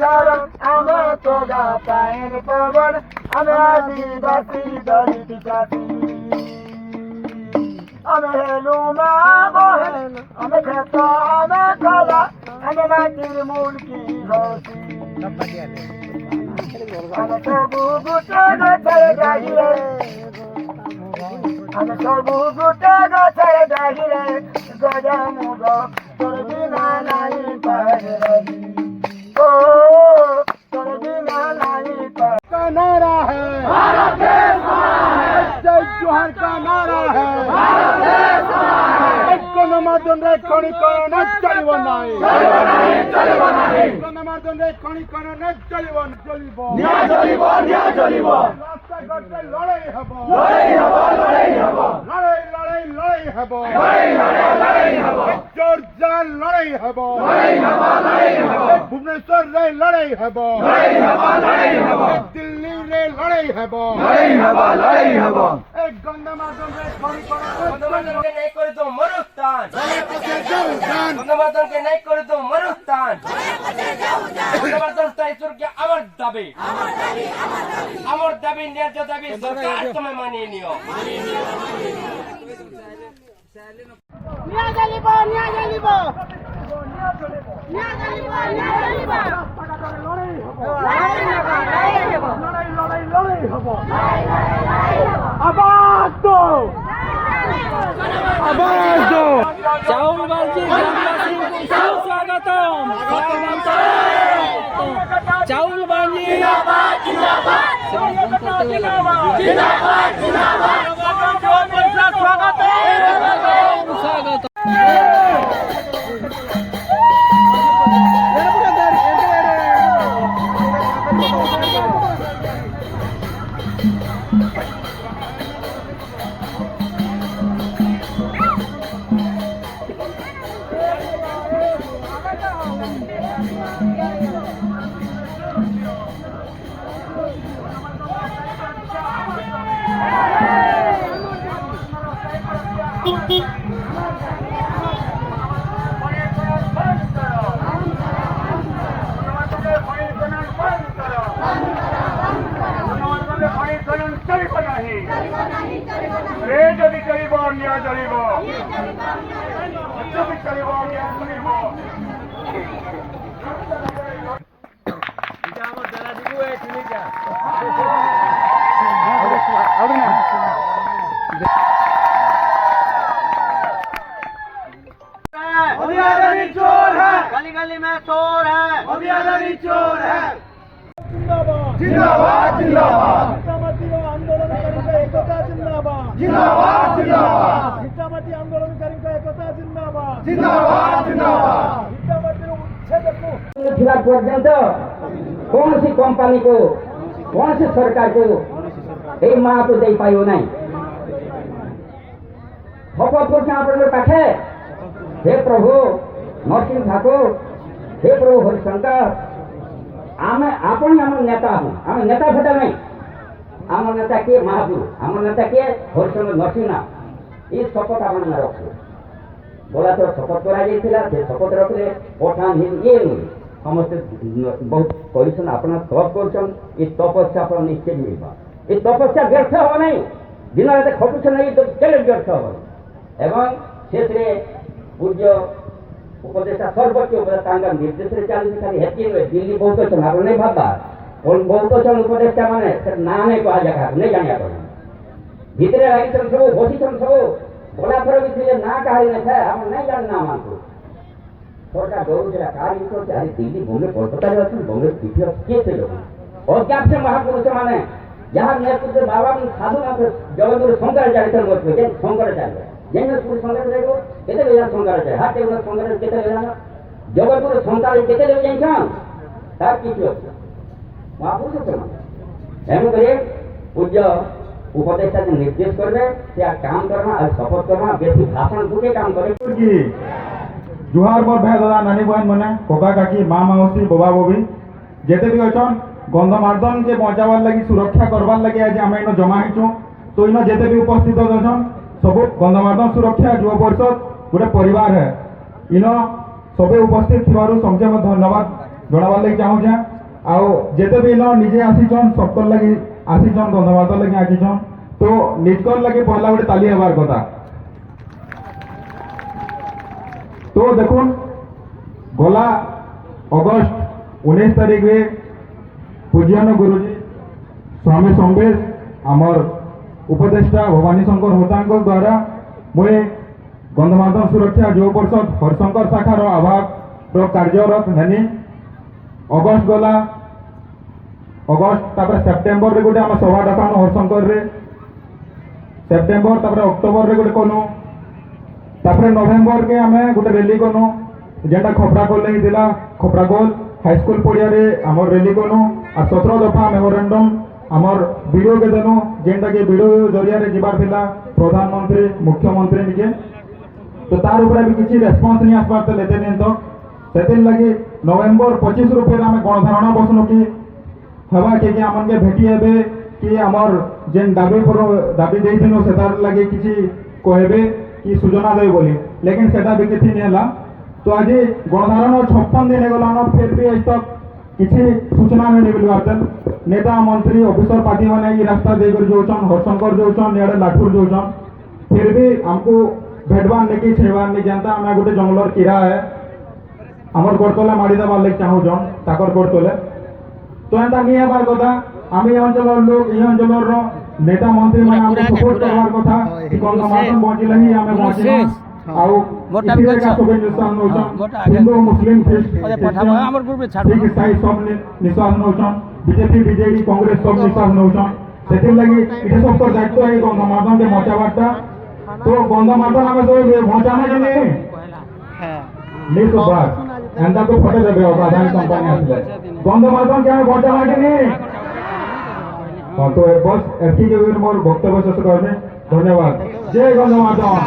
ঝড় আমি তোগা পায়ের পবন আমি আদিবাসী দলিত জাতি আমি হেলুমা বহেল আমি খেত আমি কলা আমি মাটির মুলকি ঘষি আমি সবু গুটে গছের ডাহিরে আমি সবু গুটে গছের ডাহিরে গজা মুগ তোর বিনা নাই পারে রহি ও তোর বিনা নাই পারে का नारा है भारत देश हमारा है जय जोहार का नारा है भारत देश हमारा है गणमाध्यम रे खणीकरण चलिब नाही गणमाध्यम रे खणीकरण चलिब न्याय चलिब रास्ता घाटे लड़ाई हबो लड़ाई हबो जोरजा लड़ाई हबो भुवनेश्वर रे लड़ाई हबो दिल्ली रे लड़ाई हबो एक गंदमादन रे गंदमादन के नहीं करे तो मरुस्थान गंदमादन के नहीं करे तो मरुस्थान गंदमादन स्थायित्व के अमर दाबी न्याय दाबी सरकार तुम्हें मानिए नियो न्याय चलिब लड़ाई हबो आवाज दो चाउल बाजी ग्रामवासी को स्वागतम चाउल बाजी स्वागत যদি চলিব ন্যায় চলিব যদি চলিব ন্যায় চলিব এটা আমার জানা দিব এই চিনিটা मोदी चोर है गली गली में चोर है मोदी चोर है जिंदाबाद जिंदाबाद आंदोलनकारी का एकता जिंदाबाद हितामती आंदोलनकारी का एकता जिंदाबाद हितामती उच्छेद पर्यंत कौन सी कंपनी को कौन सी सरकार को এই মাহতো দেই পাইও নাই শপথ করছে আপনাদের পাখে हे प्रभु नरसिंह ठाकुर हे प्रभु हरिशंकर आम नेता हूँ आम नेता भेटा नहीं आम नेता किए महापुर आम नेता किए हरिशंकर नरसिंहनाथ ये शपथ आप रखो बोला तो शपथ कर शपथ रखले पठान ये नुहे समस्ते बहुत कर तप कर तपस्या आप निश्चित मिलवा ये तपस्या व्यर्थ हम नहीं दिन रात खटुछ नहीं तो केले व्यर्थ हम एवं शेष पूज्य उपदेष्टा सर्वोच्च उपदेष्टा निर्देश चलती खाली हेती नुहे दिल्ली बहुत अच्छा आप नहीं भाबा बहुत अच्छा उपदेष्टा माने ना नहीं कह जगह नहीं जाना भितर लगी सब बसी सब गला थर भी ना कहा नहीं हम नहीं जानना मानू सरकार दौड़ा कार दिल्ली बॉम्बे कोलकाता बॉम्बे पीठी किए थे लोग अज्ञात से महापुरुष माने जहाँ नेतृत्व बाबा साधुनाथ जगतगुरु शंकराचार्य शंकराचार्य जैनपुर शंकराचार्य केते ले शंकराचार्य हाथ शंकराचार्य केते ले जगतगुरु शंकराचार्य केते ले जाइछन तार किछु अछि महापुरुष से एम करे पूज्य उपदेष्टा जो निर्देश करबे से काम करना और शपथ करना बेसी भाषण दुटे काम करे की जुहार बर भाई दादा नानी बहन मने कोका काकी माँ मौसी बाबा बोबी जेते भी अछन गंधमार्दन के बचावार लगी सुरक्षा करवार लगी आज आम इन जमा होचु तो इन जेते भी उपस्थित अछन सब गंधमार्दन सुरक्षा युवा परिषद गोटे परिवार है इन सबे उपस्थित थी समझे धन्यवाद ଜଣାବାର୍ ଲାଗି ଚାହୁଁଛେ ଆଉ ଯେତେ ବି ଇନ ନିଜେ ଆସିଛନ୍ ସବକର୍ ଲାଗି ଆସିଛନ୍ ଗନ୍ଧମାର୍ଦ୍ଦନ ଲାଗି ଆସିଛନ୍ ତ ନିଜକର୍ ଲାଗି ପହଲା ଗୋଟେ ତାଲି ହେବାର କଥା। তো দেখুন গলা অগস্ট 19 তারিখে পূজ্যান গুরুজি স্বামী সম্বেশ আমার উপদেষ্টা ভবানী শঙ্কর হোতাঙ্ক দ্বারা মুই গন্ধমার্দন সুরক্ষা যুব পরিষদ হরিশঙ্কর শাখার আহ্বায়ক কার্যরত হেনি অগস্ট গলা অগস্ট তারপরে সেপ্টেম্বর গোটে আমার সভা ডাকানো হরিশঙ্কর সেপ্টেম্বর তারপরে অক্টোবর গোটে কলু তারপরে নভেম্বর কে আমি গোটে রেলি কলু যেটা খপরাগোল লাগি খপরাগোল হাইস্কুল পড়িয়ারে আমার রেলি কলু আর 17 দফা মেমোরেন্ডম আমার ভিডিও কে দেনু যেটা কি ভিডিও জরিয়ারে যাবার লা প্রধানমন্ত্রী মুখ্যমন্ত্রী নিকে তো তার উপরে भी কিছু রেসপন্স नहीं आसबार तो लेते नहीं तो सेतिन लगी नवेम्बर 25 रुपये आम गणधारणा बसनु कि हवा के आमन के भेटी हेबे कि आमर जेन दाबी देइथिनु सेतार लगी किछि कहबे कि सूचना देबे बोली लेकिन सेटा भी किछि नहीं हला तो आज गणधारणा 56 दिन गलान फिर भी आज तक किछि सूचना नहीं मिलबार नेता मंत्री ऑफिसर पार्टी माने ई रास्ता देकर जोचन हरशंकर जोचन याडे लाठुर जोचन फिर भी हमको भेटवार नहीं छेड़वार नहीं जनता हमें गोटे जंगलर कीड़ा है आमर गोड़तले मारी देवार लगे चाहून ताकर गोड़तले तो एंता नहीं हेबार कथा आम ये अंचल लोग ये अंचल नेता मंत्री मैंने हमको सपोर्ट करवार कथा कि गंधमार्दन बचिले ही आम बचिल आउ हिंदू मुस्लिम सिख ईसाई सब निश्वास नौचन बीजेपी बीजेडी कांग्रेस सब निश्वास नौचन से लगी ये सब तो दायित्व है गंधमार्दन के बचावारटा तो गंधमार्दन आम सब बचाने के नहीं सब बात एंता तो फटे देवे अदानी कंपनी आसले गंधमार्दन के बचाना के नहीं तो बस एति मोर वक्तव्य शेष करने धन्यवाद जय गंधमार्दन।